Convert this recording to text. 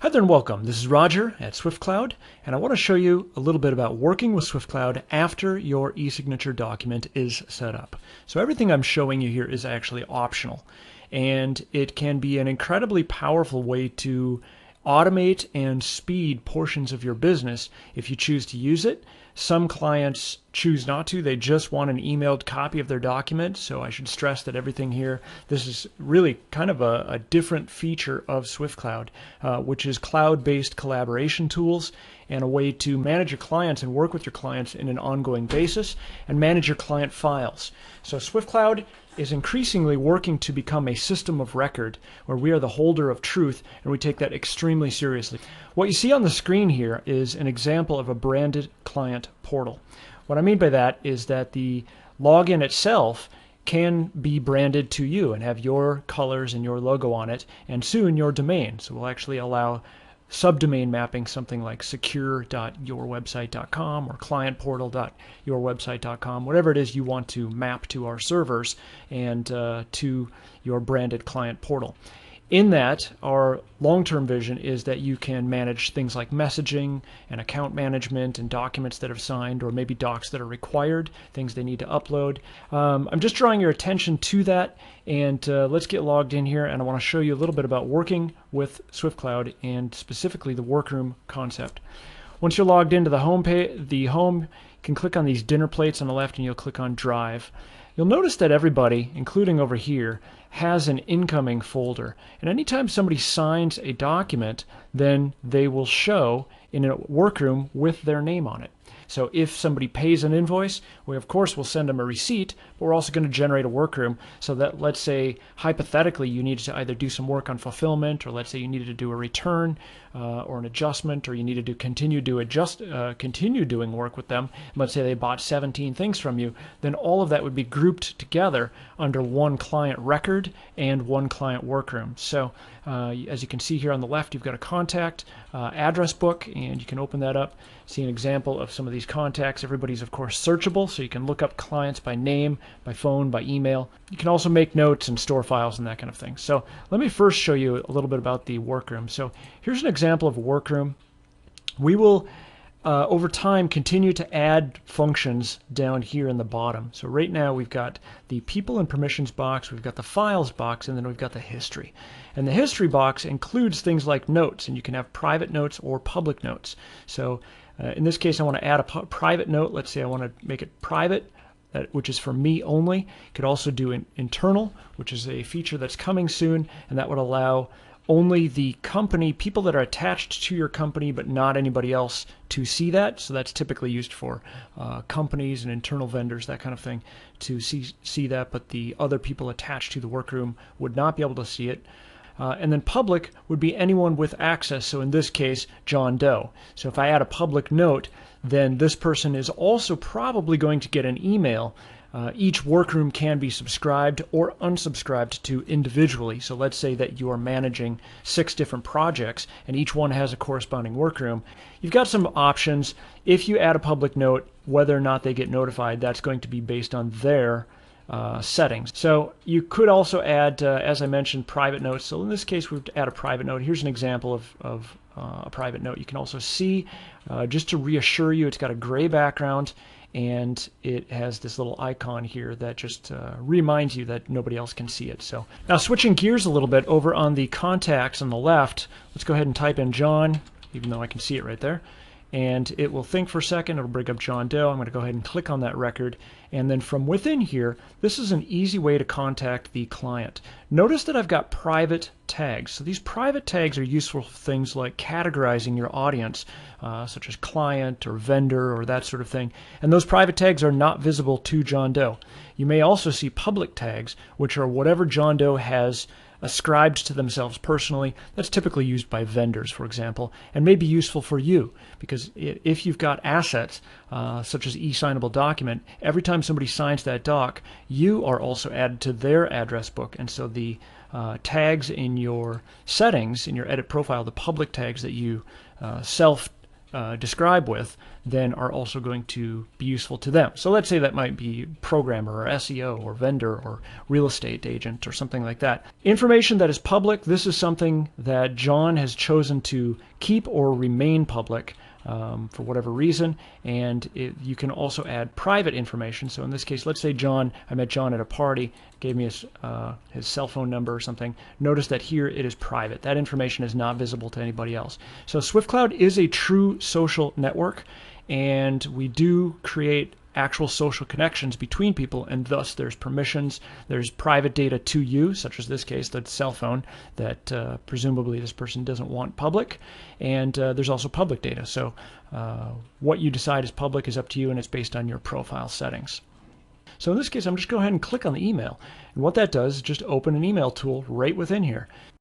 Hi there and welcome. This is Roger at SwiftCloud, and I want to show you a little bit about working with SwiftCloud after your e-signature document is set up. So everything I'm showing you here is actually optional, and it can be an incredibly powerful way to automate and speed portions of your business if you choose to use it. Some clients choose not to. They just want an emailed copy of their document. So I should stress that everything here, this is really kind of a different feature of SwiftCloud, which is cloud-based collaboration tools and a way to manage your clients and work with your clients in an ongoing basis and manage your client files. So SwiftCloud is increasingly working to become a system of record where we are the holder of truth, and we take that extremely seriously. What you see on the screen here is an example of a branded client portal. What I mean by that is that the login itself can be branded to you and have your colors and your logo on it, and soon your domain. So we'll actually allow subdomain mapping, something like secure.yourwebsite.com or clientportal.yourwebsite.com, whatever it is you want to map to our servers and to your branded client portal. In that, our long-term vision is that you can manage things like messaging and account management and documents that have signed, or maybe docs that are required, things they need to upload. I'm just drawing your attention to that, and let's get logged in here, and I want to show you a little bit about working with SwiftCloud and specifically the Workroom concept. Once you're logged into the home page, you can click on these dinner plates on the left, and you'll click on Drive. You'll notice that everybody, including over here, has an incoming folder. And anytime somebody signs a document, then they will show in a workroom with their name on it. So if somebody pays an invoice, we of course will send them a receipt, but we're also going to generate a workroom so that, let's say, hypothetically, you needed to either do some work on fulfillment, or let's say you needed to do a return or an adjustment, or you needed to continue doing work with them. Let's say they bought 17 things from you, then all of that would be grouped together under one client record and one client workroom. So as you can see here on the left, you've got a contact address book, and you can open that up, see an example of some of these contacts. Everybody's of course searchable, so you can look up clients by name, by phone, by email. You can also make notes and store files and that kind of thing. So let me first show you a little bit about the workroom. So here's an example of a workroom. We will over time continue to add functions down here in the bottom. So right now we've got the people and permissions box, we've got the files box, and then we've got the history. And the history box includes things like notes, and you can have private notes or public notes. So in this case, I want to add a private note. Let's say I want to make it private, which is for me only. You could also do an internal, which is a feature that's coming soon, and that would allow only the company, people that are attached to your company, but not anybody else to see that. So that's typically used for companies and internal vendors, that kind of thing, to see that, but the other people attached to the workroom would not be able to see it. And then public would be anyone with access. So in this case, John Doe. So if I add a public note, then this person is also probably going to get an email. Each workroom can be subscribed or unsubscribed to individually. So let's say that you are managing 6 different projects and each one has a corresponding workroom. You've got some options. If you add a public note, whether or not they get notified, that's going to be based on their settings. So you could also add, as I mentioned, private notes. So in this case, we've add a private note. Here's an example of a private note. You can also see, just to reassure you, it's got a gray background, and it has this little icon here that just reminds you that nobody else can see it. So now switching gears a little bit, over on the contacts on the left, let's go ahead and type in John, even though I can see it right there. And it will think for a second. It'll bring up John Doe. I'm going to go ahead and click on that record. And then from within here, this is an easy way to contact the client. Notice that I've got private tags. So these private tags are useful for things like categorizing your audience, such as client or vendor or that sort of thing. And those private tags are not visible to John Doe. You may also see public tags, which are whatever John Doe has ascribed to themselves personally. That's typically used by vendors, for example, and may be useful for you, because if you've got assets such as e-signable document, every time somebody signs that doc, you are also added to their address book. And so the tags in your settings, in your edit profile, the public tags that you describe with then are also going to be useful to them. So let's say that might be programmer or SEO or vendor or real estate agent or something like that. Information that is public, this is something that John has chosen to keep or remain public for whatever reason, and you can also add private information. So in this case, let's say I met John at a party, gave me his cell phone number or something. Notice that here it is private. That information is not visible to anybody else. So SwiftCloud is a true social network, and we do create actual social connections between people, and thus there's permissions, there's private data to you, such as this case, the cell phone that presumably this person doesn't want public, and there's also public data. So what you decide is public is up to you, and it's based on your profile settings. So in this case, I'm just going to go ahead and click on the email, and what that does is just open an email tool right within here.